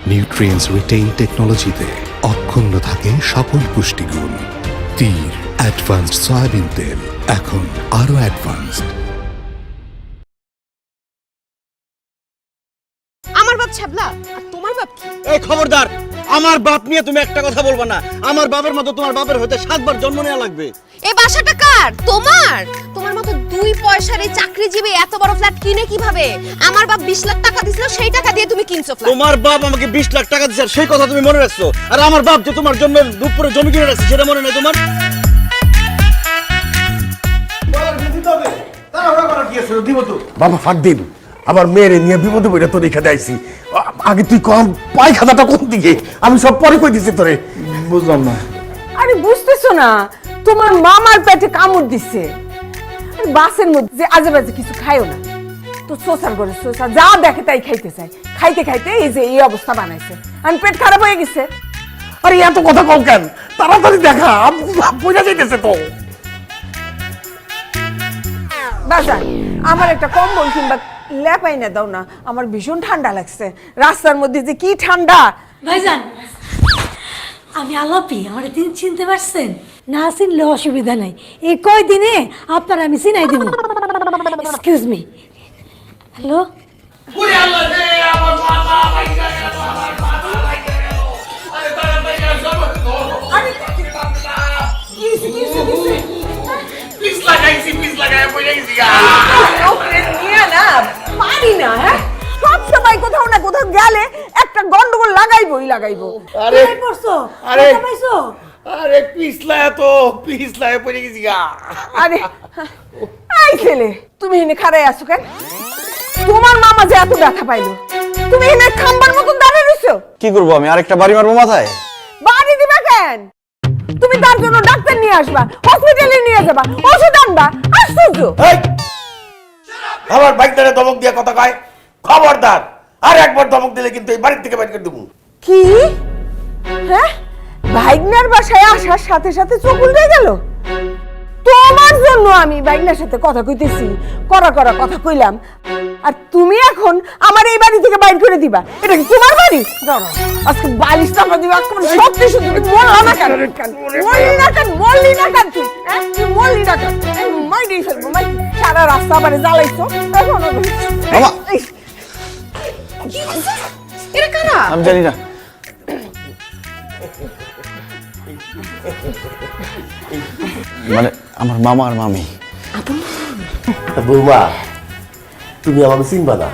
Nutrients retain টেকনোলজিতে অক্ষুণ্ণ থাকে সকল পুষ্টিগুণ। তীর অ্যাডভান্সড সয়াবিন তেল এখন আরো অ্যাডভান্সড। আমার বাপ ছাবলা আর তোমার বাপ কি? এই খবরদার, আমার বাপ নিয়ে তুমি একটা কথা বলবা না। আমার বাপের মতো তোমার বাপের হতে 7 বার জন্ম নেওয়া লাগবে। এই বাসাটা কার? তোমার? তোমার মতো 2 পয়সার এই চাকরিজীবী এত বড় ফ্ল্যাট কিনে কিভাবে? আমার বাপ 20 লাখ টাকা দিছিল, সেই টাকা দিয়ে তুমি কিনছো ফ্ল্যাট। তোমার বাপ আমাকে 20 লাখ টাকা দিয়েছে, সেই কথা তুমি মনে রাখছো। আর আমার বাপ যে তোমার জন্য দুপুরে জমি কিনে রাখছে সেটা মনে নেই তোমার? বাবা ফাঁক দিন, আমার মেয়েরে নিয়ে বিপদে পড়ে তোর এখানে আইছি। আগে তুই কম পায়খানাটা কোন দিকে, আমি সব পরে কই দিছি তোরে। বুঝলাম না। আরে বুঝতেছো না, তোমার মামার পেটে কামড় দিচ্ছে। আরে বাসের মধ্যে যে আজে বাজে কিছু খায়ও না, তো সোসার করে সোসা যা দেখে তাই খাইতে চায়। খাইতে খাইতে এই যে এই অবস্থা বানাইছে, আর পেট খারাপ হয়ে গেছে। আরে এত কথা কও কেন? তাড়াতাড়ি দেখা, বোঝা যাইতেছে তো। বাজার আমার একটা কম্বল কিংবা লেপাই না দাও না, আমার ভীষণ ঠান্ডা লাগছে। রাস্তার মধ্যে যে কি ঠান্ডা। ভাইজান, আমি আলাপি, আমার চিনতে পারছেন? না চিনলে অসুবিধা নাই, এই কয়দিনে আপনার আমি চিনাই দিব। Excuse me. হ্যালো, পারি না, হ্যাঁ সব সময় কোথাও না কোথাও গেলে একটা গন্ডগোল লাগাইবই লাগাইবো। আরে পড়ছো? আরে পাইছো? আরে পিছলায় পড়ে গেছি গা। আরে এই ছেলে, তুমি এনে খাড়াই আছো কেন? তোমার মামা যে এত ব্যথা পাইলো, তুমি এনে খাম্বার মতন দাঁড়িয়ে রইছো। কি করবো আমি? আরেকটা বাড়ি মারবো মাথায়? বাড়ি দিবা কেন? তুমি তার জন্য ডাক্তার নিয়ে আসবা, হসপিটালে নিয়ে যাবা, ওষুধ আনবা। আশ্চর্য। এই, আমার বাইকটারে ধমক দিয়ে কথা কয়, খবরদার। আর একবার ধমক দিলে কিন্তু এই বাড়ির থেকে বাইর করে দেবো। কি? হ্যাঁ, ভাইগনার বাসায় আসার সাথে সাথে চোখ উল্টে গেল। তোমার জন্য আমি ভাইগনার সাথে কথা কইতেছি, করা কথা কইলাম, আর তুমি এখন আমার এই বাড়ি থেকে বাইর করে দিবা। এটা কি তোমার বাড়ি? দাঁড়াও, আজকে বালিশ চাপা দিবা। সব কিছু তুমি মরলা না কেন? মরলি না কেন তুই? হ্যাঁ, তুই মরলি না কেন? মাই দিয়ে ফেলবো, মাই। সারা রাস্তা আবার জ্বালাইছো। এরা কারা? আমি জানি না। মানে আমার মামা আর মামি। বৌমা, তুমি আমাকে চিনবা না।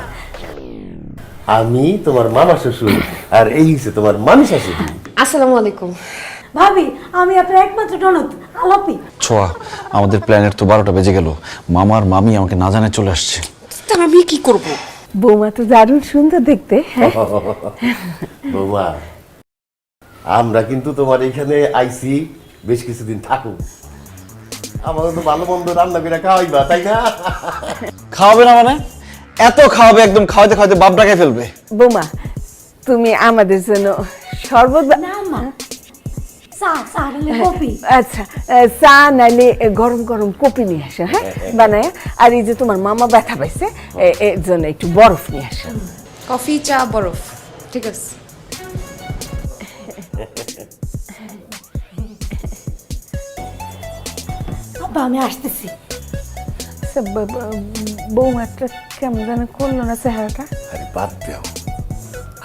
আমি তোমার মামা শ্বশুর, আর এই হচ্ছে তোমার মামি শাশুড়ি। আসসালামু আলাইকুম। ভাবি, আমি আপনার একমাত্র ননদ আলাপি। ছোয়া, আমাদের প্ল্যানের তো 12টা বেজে গেল। মামার মামি আমাকে না জানে চলে আসছে। তাহলে আমি কি করব? বৌমা তো দারুণ সুন্দর দেখতে। হ্যাঁ, বৌমা, আমরা কিন্তু তোমার এখানে আইছি বেশ কিছুদিন থাকো। আমাদের তো ভালো মন্দ রান্না করে খাওয়াইবা, তাই না? খাওয়াবে না মানে? এত খাওয়াবে, একদম খাওয়াতে খাওয়াতে বাপ ডাকায় ফেলবে। বৌমা, তুমি আমাদের জন্য শরবত না মা, চা চা নালে কফি। আচ্ছা, চা নাইলে গরম গরম কপি নিয়ে আসো, হ্যাঁ বানায়। আর এই যে তোমার মামা ব্যথা পাইছে, এর জন্য একটু বরফ নিয়ে আসো। কফি, চা, বরফ। ঠিক আছে। আব্বা, আমি আসতেছি। আচ্ছা, বৌমাটা কেমন যেন করলো না চেহারাটা? আরে বাদ দেও,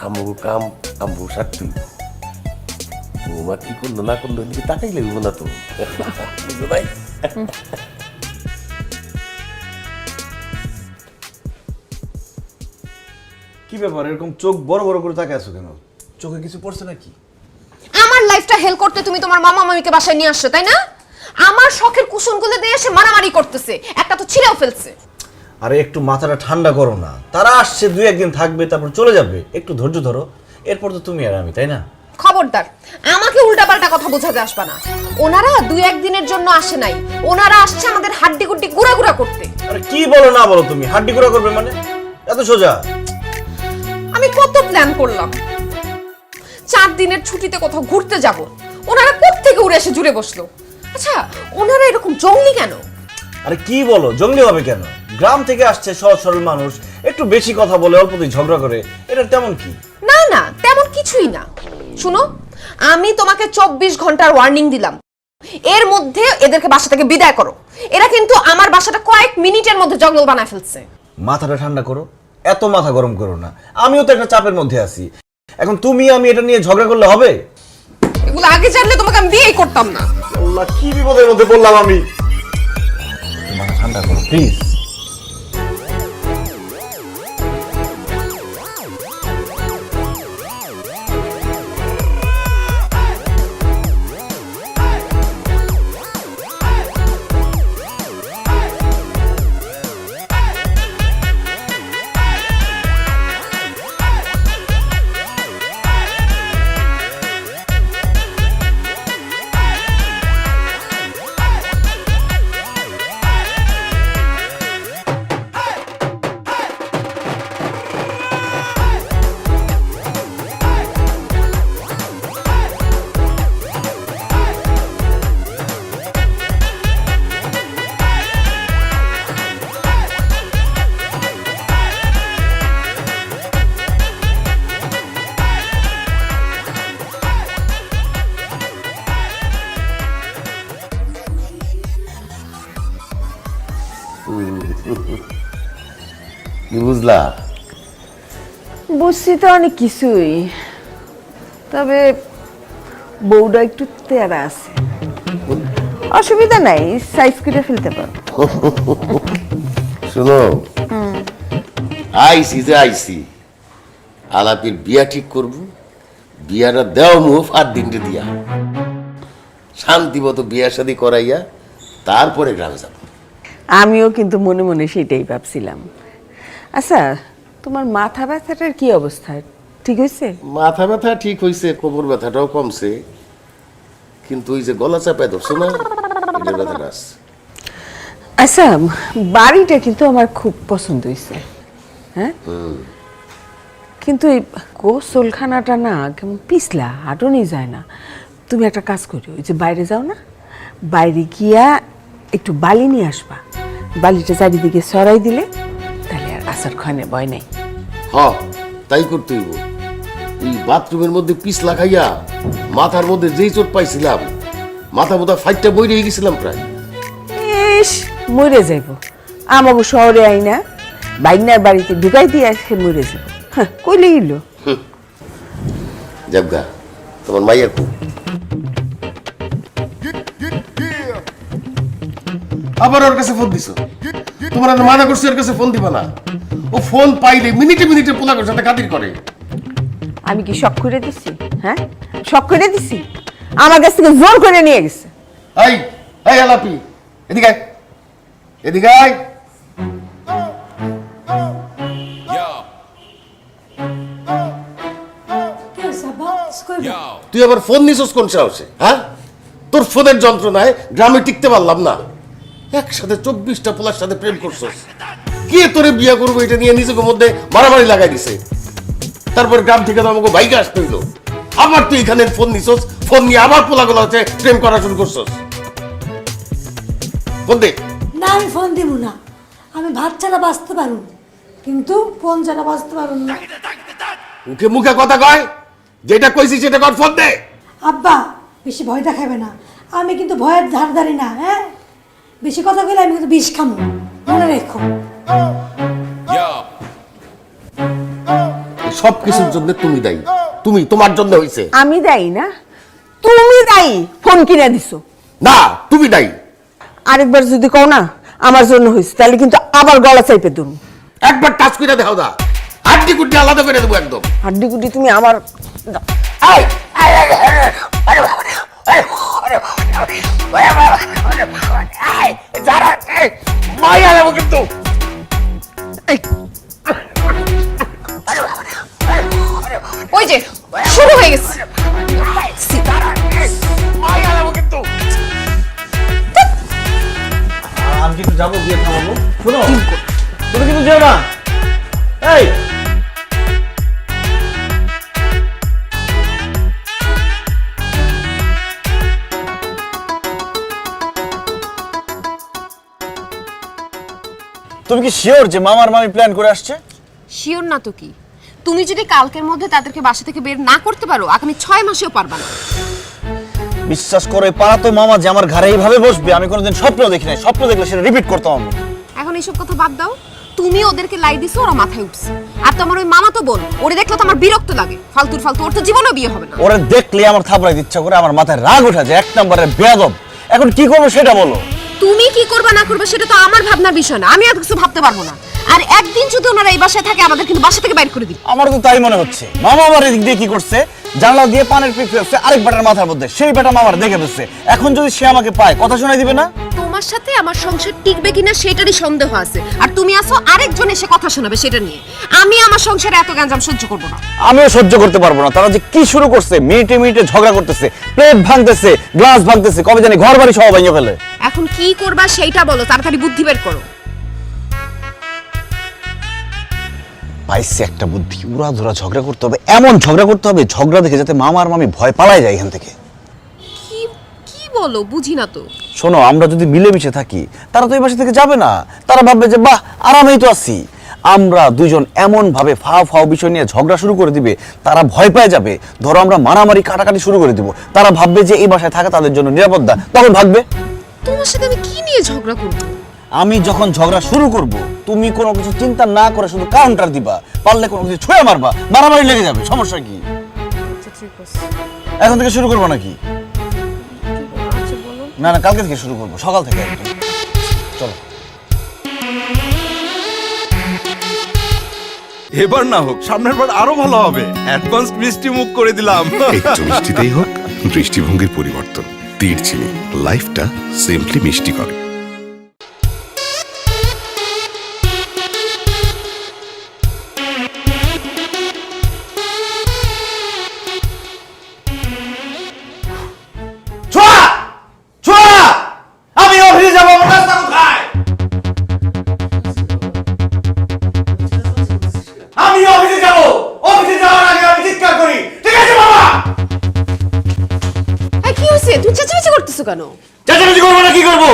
আমগো কাম আমগো সাথে। বৌমা কি করলো না করলো এদিকে তাকাই লাগবে না তো, বুঝো ভাই? কি ব্যাপার, এরকম চোখ বড় বড় করে তাকায় আছো কেন? চোখে কিছু পড়ছে নাকি? আমার লাইফটা হেল করতে তুমি তোমার মামা মামিকে বাসায় নিয়ে আসছো, তাই না? আমার শখের কুশনগুলো দিয়ে এসে মারামারি করতেছে, একটা তো ছিঁড়েও ফেলছে। আরে একটু মাথাটা ঠান্ডা করো না। তারা আসছে, 2-1 দিন থাকবে, তারপর চলে যাবে। একটু ধৈর্য ধরো। এরপর তো তুমি আর আমি, তাই না? খবরদার, আমাকে উল্টাপাল্টা কথা বোঝাতে আসবা না। ওনারা 2-1 দিনের জন্য আসে নাই, ওনারা আসছে আমাদের হাড্ডি গুড্ডি গুড়া গুড়া করতে। আরে কি বলো না বলো তুমি? হাড্ডি গুঁড়া করবে মানে? এত সোজা? আমি কত প্ল্যান করলাম, 4 দিনের ছুটিতে কোথাও ঘুরতে যাব, ওনারা কোত্থেকে উড়ে এসে জুড়ে বসলো। আচ্ছা, ওনারা এরকম জঙ্গলি কেন? আরে কি বলো, জঙ্গলি হবে কেন? গ্রাম থেকে আসছে সহজ সরল মানুষ, একটু বেশি কথা বলে অল্পতেই ঝগড়া করে, এটা তেমন কি? না না, তেমন কিছুই না। শুনো, আমি তোমাকে 24 ঘন্টার ওয়ার্নিং দিলাম, এর মধ্যে এদেরকে বাসা থেকে বিদায় করো। এরা কিন্তু আমার বাসাটা কয়েক মিনিটের মধ্যে জঙ্গল বানায় ফেলছে। মাথাটা ঠান্ডা করো, এত মাথা গরম করো না। আমিও তো একটা চাপের মধ্যে আছি। এখন তুমি আমি এটা নিয়ে ঝগড়া করলে হবে? এগুলো আগে জানলে তোমাকে আমি বিয়েই করতাম না। আল্লাহ, কি বিপদের মধ্যে পড়লাম আমি। মাথা ঠান্ডা করো প্লিজ। কি বুঝলা? বুঝছি তো অনেক কিছুই, তবে বউটা একটু তেরা আছে। অসুবিধা নাই, সাইজ করে ফেলতে পারো। শোনো, আইসি আলাপির বিয়া ঠিক করব, বিয়াটা দেওয়া মুখ আর দিনটে দিয়া শান্তি মতো বিয়া শাদী করাইয়া তারপরে গ্রামে যাব। আমিও কিন্তু মনে মনে সেটাই ভাবছিলাম। আচ্ছা, তোমার মাথা ব্যথাটার কি অবস্থা, ঠিক হয়েছে? মাথা ব্যথা ঠিক হয়েছে, কোমর ব্যথাটাও কমছে, কিন্তু ওই যে গলা চাপায় ধরছে না, এটা ব্যথাটা আছে। আচ্ছা, বাড়িটা কিন্তু আমার খুব পছন্দ হয়েছে, হ্যাঁ, কিন্তু এই গোসলখানাটা না কেমন পিছলা, হাঁটুনি যায় না। তুমি একটা কাজ করো, ওই যে বাইরে যাও না, বাইরে গিয়া একটু বালি নিয়ে আসবা, বালিটা চারিদিকে সরাই দিলে তাহলে আর আসার খানে ভয় নেই। হ, তাই করতে হইব। এই বাথরুমের মধ্যে পিছলা খাইয়া মাথার মধ্যে যেই চোট পাইছিলাম, মাথা বোধহয় ফাইটটা বই রয়ে গেছিলাম প্রায়। ইস, মরে যাইব। আমাকে শহরে আই না, বাইনার বাড়িতে ঢুকাই দিয়ে সে মরে যাব। হ্যাঁ, কইলে গেল। যাবগা, তোমার মাইয়া খুব আবার ওর কাছে ফোন দিছো। তোমার আমি মানা করছি ওর কাছে ফোন দিবা না। ও ফোন পাইলে মিনিটে মিনিটে পোলাগের সাথে খাতির করে। আমি কি শখ করে দিছি? হ্যাঁ, শখ করে দিছি? আমার কাছ থেকে জোর করে নিয়ে গেছে। এই এই আলাপি, এদিকে আয়, এদিকে আয়। কি হয়েছে আব্বা? কিছু কইবো? তুই আবার ফোন নিছস কোন সাহসে? হ্যাঁ, তোর ফোনের যন্ত্রণায় গ্রামে টিকতে পারলাম না। একসাথে 24টা পোলার সাথে প্রেম করছস। কে তোরে বিয়া করবো এটা নিয়ে নিজেকে মধ্যে মারামারি লাগাই দিছে। তারপর গ্রাম থেকে তো আমাকে বাইকে আসতে হইলো। আবার তুই এখানে ফোন নিছস, ফোন নিয়ে আবার পোলাগুলো হচ্ছে প্রেম করা শুরু করছস। ফোন দে। না, আমি ফোন দিব না। আমি ভাত ছাড়া বাঁচতে পারুন, কিন্তু ফোন ছাড়া বাঁচতে পারুন না। মুখে মুখে কথা কয়, যেটা কইছি সেটা কর, ফোন দে। আব্বা, বেশি ভয় দেখাবে না। আমি কিন্তু ভয়ের ধারধারি না, হ্যাঁ? বেশি কথা কইলে আমি কিন্তু বিষ খামো, মনে রেখো। সব কিছুর জন্য তুমি দায়ী। তুমি, তোমার জন্য হইছে। আমি দায়ী না, তুমি দায়ী। ফোন কিনে দিছো। না, তুমি দায়ী। আরেকবার যদি কও না আমার জন্য হয়েছে, তাহলে কিন্তু আবার গলা চাইপে দেব। একবার টাচ করে দেখাও দা, হাড্ডি কুড্ডি আলাদা করে দেবো একদম। হাড্ডি গুড্ডি তুমি আমার এই, মাইয়া দেবো কিন্তু। ওই যে শুরু হয়ে গেছে। মাইয়া দেবো কিন্তু। আমি কিন্তু যাবো, গিয়ে থামাবো। শোনো, তুমি কিন্তু যেও না। এই, তুমি কি শিওর যে মামার মামি প্ল্যান করে আসছে? শিওর না তো কি, তুমি যদি কালকের মধ্যে তাদেরকে বাসা থেকে বের না করতে পারো আগামী 6 মাসেও পারবা না। বিশ্বাস করে পাড়া তো মামা যে আমার ঘরে এইভাবে বসবে আমি কোনোদিন স্বপ্নেও দেখি নাই, স্বপ্ন দেখলে সেটা রিপিট করতাম আমি। এখন এইসব কথা বাদ দাও, তুমি ওদেরকে লাই দিছো, ওরা মাথায় উঠছে। আর তোমার ওই মামা তো বোন, ওরে দেখলে তো আমার বিরক্ত লাগে, ফালতু ওর তো জীবনেও বিয়ে হবে না। ওরে দেখলে আমার থাপড়াইতে ইচ্ছা করে, আমার মাথায় রাগ ওঠা যায়, এক নম্বরের বেয়াদব। এখন কি করবো সেটা বলো। তুমি কি করবা না করবা সেটা তো আমার ভাবনার বিষয় না, আমি এত কিছু ভাবতে পারবো না। আর একদিন যদি ওনারা এই বাসায় থাকে আমাদের কিন্তু বাসা থেকে বাইর করে দিবে। আমার তো তাই মনে হচ্ছে। মামা আমার এদিক দিয়ে কি করছে, জানলা দিয়ে পানের পিক ফেলছে আরেক বেটার মাথার মধ্যে, সেই বেটা মামার দেখে ফেলছে। এখন যদি সে আমাকে পায় কথা শোনাই দিবে না? তোমার সাথে আমার সংসার টিকবে কিনা সেটারই সন্দেহ আছে, আর তুমি আসো আরেকজন এসে কথা শোনাবে সেটা নিয়ে। আমি আমার সংসারে এত গ্যাঞ্জাম সহ্য করবো না। আমিও সহ্য করতে পারবো না। তারা যে কি শুরু করছে, মিনিটে মিনিটে ঝগড়া করতেছে, প্লেট ভাঙতেছে, গ্লাস ভাঙতেছে, কবে জানি ঘর বাড়ি সব ভেঙে ফেলে। এখন কি করবা সেইটা বলো, তাড়াতাড়ি বুদ্ধি বের করো। পাইছে একটা বুদ্ধি, উড়া ধরা ঝগড়া করতে হবে, এমন ঝগড়া করতে হবে ঝগড়া দেখে যাতে মামা আর মামি ভয় পালায় যায় এখান থেকে। কি কি বলো বুঝি না তো। শোনো, আমরা যদি মিলেমিশে থাকি তারা তো এই বাসা থেকে যাবে না, তারা ভাববে যে বাহ আরামেই তো আছি। আমরা দুইজন এমন ভাবে ফাও ফাও বিষয় নিয়ে ঝগড়া শুরু করে দিবে, তারা ভয় পেয়ে যাবে। ধরো আমরা মারামারি কাটাকাটি শুরু করে দিব, তারা ভাববে যে এই বাসায় থাকা তাদের জন্য নিরাপত্তা, তখন ভাববে। তোমার সাথে আমি কি নিয়ে ঝগড়া করবো? আমি যখন ঝগড়া শুরু করব তুমি কোনো কিছু চিন্তা না করে শুধু কাউন্টার দিবা, পারলে কোনো কিছু ছুঁয়ে মারবা, মারামারি লেগে যাবে, সমস্যা কি? এখন থেকে শুরু করবো নাকি? না না, কালকে থেকে শুরু করবো, সকাল থেকে একদম। চলো। এবার না হোক, সামনের বার আরো ভালো হবে। অ্যাডভান্স মিষ্টি মুখ করে দিলাম। একটু মিষ্টিতেই হোক দৃষ্টিভঙ্গির পরিবর্তন। তীর চিনি লাইফটা সিম্পলি মিষ্টি করে। ছোয়া! ছোয়া! আমি অফিসে যাবো, আমার নাস্তা কোথায়? আমি অফিসে যাবো, অফিসে যাওয়ার আগে আমি চিৎকার করি, ঠিক আছে বাবা? এই কি হইছে, তুই চেঁচামেচি করতেছো কেন? চেঁচামেচি করবো না কি করবো?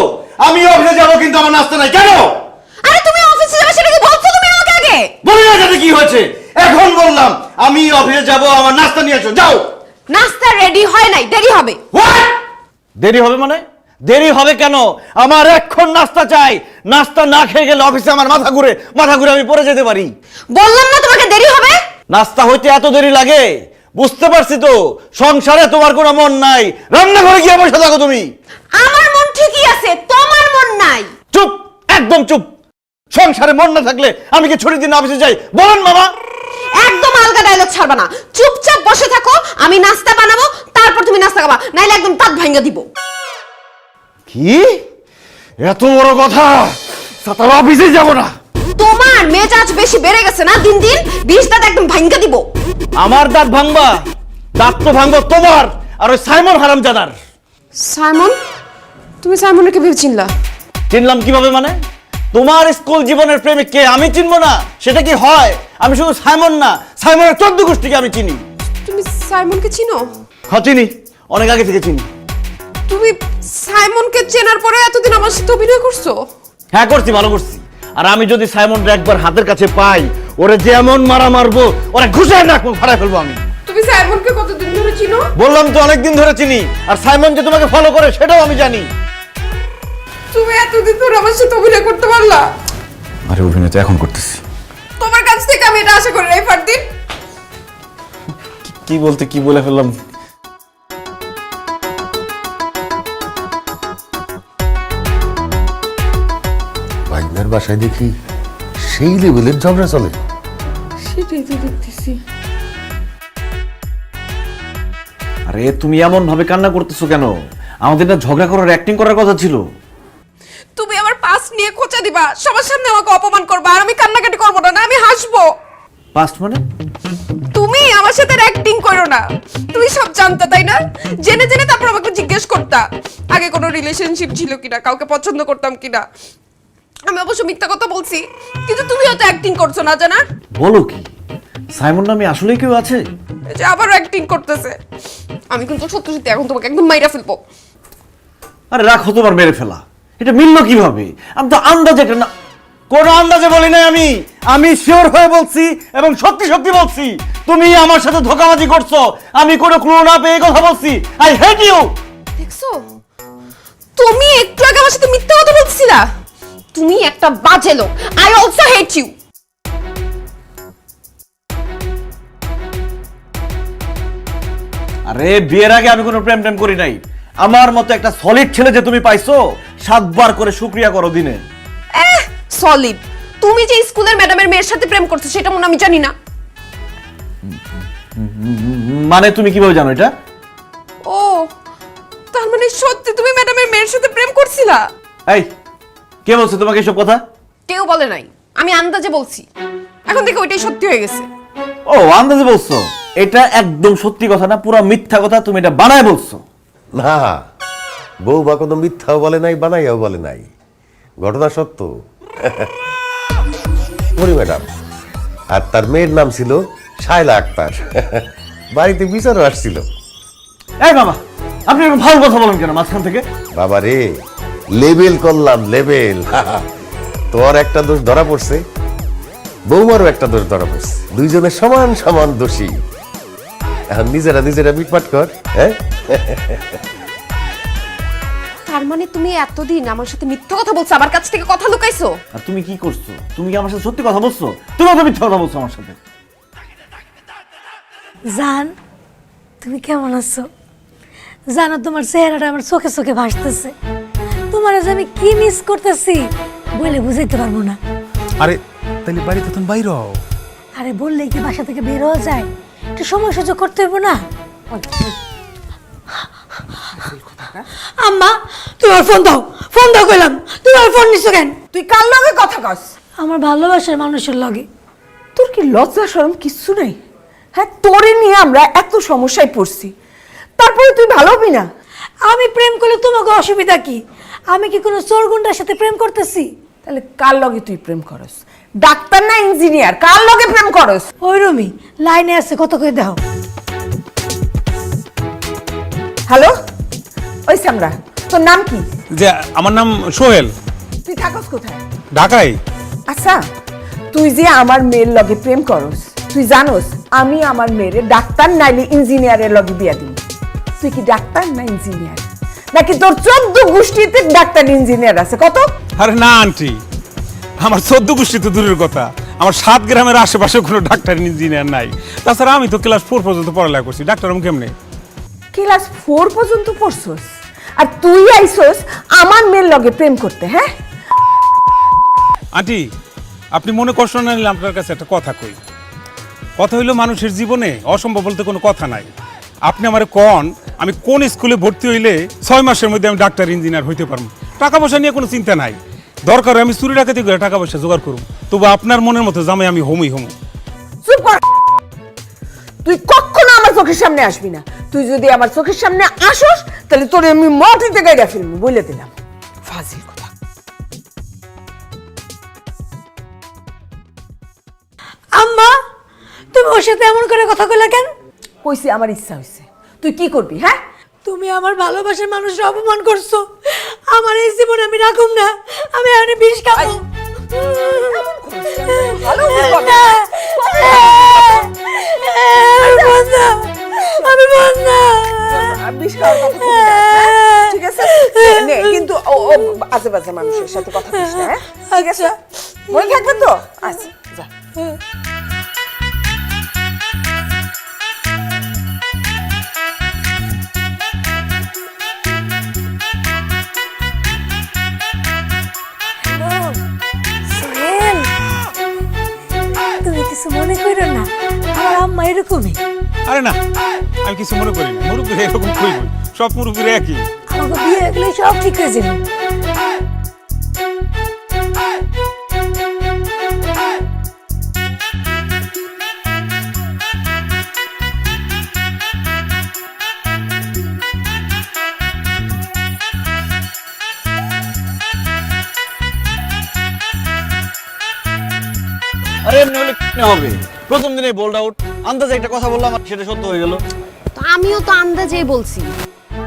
আমি অফিসে যাবো কিন্তু আমার নাস্তা নাই, কেন? আরে তুমি অফিসে যাবে সেটা কি বলছো তুমি আমাকে আগে? বলি না যাতে কি হয়েছে, এখন বললাম আমি অফিসে যাবো, আমার নাস্তা নিয়ে এসো, যাও। নাস্তা রেডি হয় নাই, দেরি হবে। What? দেরি হবে মানে? দেরি হবে কেন? আমার এখন নাস্তা চাই। নাস্তা না খেয়ে গেলে অফিসে আমার মাথা ঘুরে আমি পড়ে যেতে পারি। বললাম না তোমাকে দেরি হবে। নাস্তা হইতে এত দেরি লাগে? বুঝতে পারছি তো, সংসারে তোমার কোনো মন নাই, রান্নাঘরে গিয়ে বসে থাকো তুমি। আমার মন ঠিকই আছে, তোমার মন নাই। চুপ, একদম চুপ। সংসারে মন না থাকলে আমি কি ছুটির দিন অফিসে যাই? বলেন মামা। একদম আলগা ডায়লগ ছাড়বা না, চুপচাপ বসে থাকো, আমি নাস্তা বানাবো, তারপর তুমি নাস্তা খাবা, নাইলে একদম দাঁত ভাঙা দিব। কি এত বড় কথা? সাতারা অফিসে যাব না। তোমার মেজাজ বেশি বেড়ে গেছে না দিন দিন, 20 দাঁত একদম ভাঙা দিব। আমার দাঁত ভাঙবা? দাঁত তো ভাঙবো তোমার আর ওই সাইমন হারামজাদার। সাইমন? তুমি সাইমনকে কিভাবে চিনলা? চিনলাম কিভাবে মানে? তোমার স্কুল জীবনের প্রেমিককে আমি চিনবো না সেটা কি হয়? আমি শুধু সাইমন না, সাইমনের 14 গোষ্ঠীকে আমি চিনি। তুমি সাইমনকে চিনো? হ্যাঁ চিনি, অনেক আগে থেকে চিনি। তুমি সাইমনকে চেনার পরে এতদিন আমার সাথে অভিনয় করছো? হ্যাঁ করছি, ভালো করছি। আর আমি যদি সাইমনটা একবার হাতের কাছে পাই, ওরে যেমন মারা মারবো, ওরা ঘুষে নাক মুখ ফাড়াই ফেলবো আমি। তুমি সাইমনকে কতদিন ধরে চিনো? বললাম তো অনেকদিন ধরে চিনি, আর সাইমন যে তোমাকে ফলো করে সেটাও আমি জানি। তুমি এতদিন ধরে আমার সাথে অভিনয় করতে পারলা? আরে অভিনয় তো এখন করতেছি। তোমার কাছ থেকে আমি এটা আশা করি নাই ফারদিন। কি বলতে কি বলে ফেললাম। ভাইনার বাসায় দেখি সেই লেভেলের ঝগড়া চলে। সেটাই তো দেখতেছি। আরে তুমি এমন ভাবে কান্না করতেছো কেন? আমাদের না ঝগড়া করার অ্যাক্টিং করার কথা ছিল। তুমি আমার পাস নিয়ে খোঁচা দিবা, সবার সামনে আমাকে অপমান করবা, আর আমি কান্নাকাটি করবো না, আমি হাসবো। পাস্ট মানে? তুমি আমার সাথে অ্যাক্টিং করো না। তুমি সব জানতা তাই না? জেনে জেনে তারপর আমাকে জিজ্ঞেস করতা আগে কোনো রিলেশনশিপ ছিল কিনা, কাউকে পছন্দ করতাম কিনা। আমি অবশ্য মিথ্যা কথা বলছি, কিন্তু তুমি হয়তো অ্যাক্টিং করছো না জানার। বলো কি, সাইমন নামে আসলেই কেউ আছে? এই যে আবারও অ্যাক্টিং করতেছে। আমি কিন্তু সত্যি সত্যি এখন তোমাকে একদম মাইরা ফেলবো। আরে রাখো তোমার মেরে ফেলা, এটা মিললো কিভাবে? আমি তো আন্দাজ একটা না। কোন আন্দাজে বলি নাই আমি শিওর হয়ে বলছি এবং সত্যি সত্যি বলছি তুমি আমার সাথে ধোঁকাবাজি করছো। আমি কোনো ক্লু না পেয়ে কথা বলছি। I hate you. দেখছো, তুমি একটু আগে আমার সাথে মিথ্যা কথা বলছিলা। তুমি একটা বাজে লোক। I also hate you. আরে বিয়ের আগে আমি কোনো প্রেম করি নাই। আমার মতো একটা সলিড ছেলে যে তুমি পাইছো, 7 বার করে শুকরিয়া করো দিনে। সলিড? তুমি যে স্কুলের ম্যাডামের মেয়ের সাথে প্রেম করছো সেটা মনে আমি জানি না। মানে তুমি কিভাবে জানো এটা? ও, তার মানে সত্যি তুমি ম্যাডামের মেয়ের সাথে প্রেম করছিলা? এই, কে বলছে তোমাকে এসব কথা? কেউ বলে নাই, আমি আন্দাজে বলছি। এখন থেকে ওইটাই সত্যি হয়ে গেছে। ও, আন্দাজে বলছো? এটা একদম সত্যি কথা না, পুরো মিথ্যা কথা। তুমি এটা বানায় বলছো। না, বউ বা কোনো মিথ্যাও বলে নাই, বানাইয়াও বলে নাই, ঘটনা সত্য। পরি ম্যাডাম, আর তার মেয়ের নাম ছিল শায়লা আক্তার। বাড়িতে বিচারও আসছিল। এই বাবা, আপনি এরকম ভালো কথা বলেন কেন মাঝখান থেকে? বাবা রে, লেবেল করলাম, লেবেল। তোর একটা দোষ ধরা পড়ছে, বৌমারও একটা দোষ ধরা পড়ছে, দুইজনে সমান সমান দোষী। এখন নিজেরা মিটমাট কর। হ্যাঁ, তার মানে তুমি এতদিন আমার সাথে মিথ্যা কথা বলছো, আমার কাছ থেকে কথা লুকাইছো? আর তুমি কি করছো? তুমি কি আমার সাথে সত্যি কথা বলছো? তুমি তো মিথ্যা কথা বলছো আমার সাথে। জান, তুমি কেমন আছো? জানো, তোমার চেহারাটা আমার চোখে চোখে ভাসতেছে। তোমার যে আমি কি মিস করতেছি বলে বুঝাইতে পারবো না। আরে তাহলে বাড়িতে তুমি বাইরে হও। আরে বললেই কি বাসা থেকে বের হওয়া যায়? একটু সময় সুযোগ করতে হইব না? আম্মা, তোমার ফোন দাও, ফোন দাও কইলাম। তুমি আমার ফোন নিছো কেন? তুই কার লগে কথা কস? আমার ভালোবাসার মানুষের লগে। তোর কি লজ্জা শরম কিচ্ছু নাই? হ্যাঁ, তোরে নিয়ে আমরা এত সমস্যায় পড়ছি, তারপরে তুই ভালো হবি না? আমি প্রেম করলে তোমাকে অসুবিধা কি? আমি কি কোনো চোর গুন্ডার সাথে প্রেম করতেছি? তাহলে কার লগে তুই প্রেম করস? ডাক্তার না ইঞ্জিনিয়ার, কার লগে প্রেম করস? ওই রমি লাইনে আছে, কত করে দাও। হ্যালো, ওই সামরা, তোর নাম কি? যে আমার নাম সোহেল, তুই থাকস কোথায়? ঢাকায়। আচ্ছা, তুই যে আমার মেয়ের লগে প্রেম করস, তুই জানোস আমি আমার মেয়েরে ডাক্তার নাইলে ইঞ্জিনিয়ারের লগে বিয়া দিব? তুই কি ডাক্তার না ইঞ্জিনিয়ার? নাকি তোর 14 গোষ্ঠীতে ডাক্তার ইঞ্জিনিয়ার আছে? কত? আরে না আন্টি, আমার 14 গোষ্ঠী তো দূরের কথা, আমার 7 গ্রামের আশেপাশে কোনো ডাক্তার ইঞ্জিনিয়ার নাই। তাছাড়া আমি তো ক্লাস 4 পর্যন্ত পড়ালেখা করছি, ডাক্তার আমি কেমনে? ক্লাস 4 পর্যন্ত পড়ছস আর তুই আইছস আমার মেয়ের লগে প্রেম করতে? হ্যাঁ আন্টি, আপনি মনে কষ্ট না নিলে আপনার কাছে একটা কথা কই। কথা হইলো, মানুষের জীবনে অসম্ভব বলতে কোনো কথা নাই। আপনি আমারে কন, আমি কোন স্কুলে ভর্তি হইলে 6 মাসের মধ্যে আমি ডাক্তার ইঞ্জিনিয়ার হইতে পারবো। টাকা পয়সা নিয়ে কোনো চিন্তা নাই, দরকার হয় আমি চুরি ডাকাতি করে টাকা পয়সা জোগাড় করব, তবু আপনার মনের মতো জামাই আমি হমই হমু। চুপ কর। তুই কখনো আমার চোখের সামনে আসবি না। তুই যদি আমার চোখের সামনে আসস তাহলে তোরে আমি মাটিতে গাইরা ফেলবো, বলে দিলাম। ফাজিল কথা। আম্মা, তুমি ওর সাথে এমন করে কথা কইলা কেন? কইছি আমার ইচ্ছা হইছে। তুই কি করবি? হ্যাঁ, তুমি আমার ভালোবাসার মানুষের অপমান করছো। আমার এই জীবন আমি রাখুম না, আমি এখানে বিষ খাবো। ভালো না, কথা। আমি বন্ধা। বিষ খাওয়ার কথা কবি না, হ্যাঁ? ঠিক আছে নে, কিন্তু ও আজে বাজে মানুষের সাথে কথা কইস না, হ্যাঁ? ঠিক আছে, মনে থাকবে তো? আচ্ছা, যা। সোহেল, তুমি কিছু মনে করো না, আমার আম্মা এরকমই। আরে না, আমি কিছু মনে করি না, মুরব্বীরা এরকম কইবই, সব মুরব্বীরা একই। আমাকে বিয়ে হয়ে গেলে সব ঠিক হয়ে যাবে। আরে এমনি হলে কি হবে? প্রথম দিনে বোল্ড আউট, আন্দাজে একটা কথা বললাম আর সেটা সত্য হয়ে গেল। তো আমিও তো আন্দাজেই বলছি,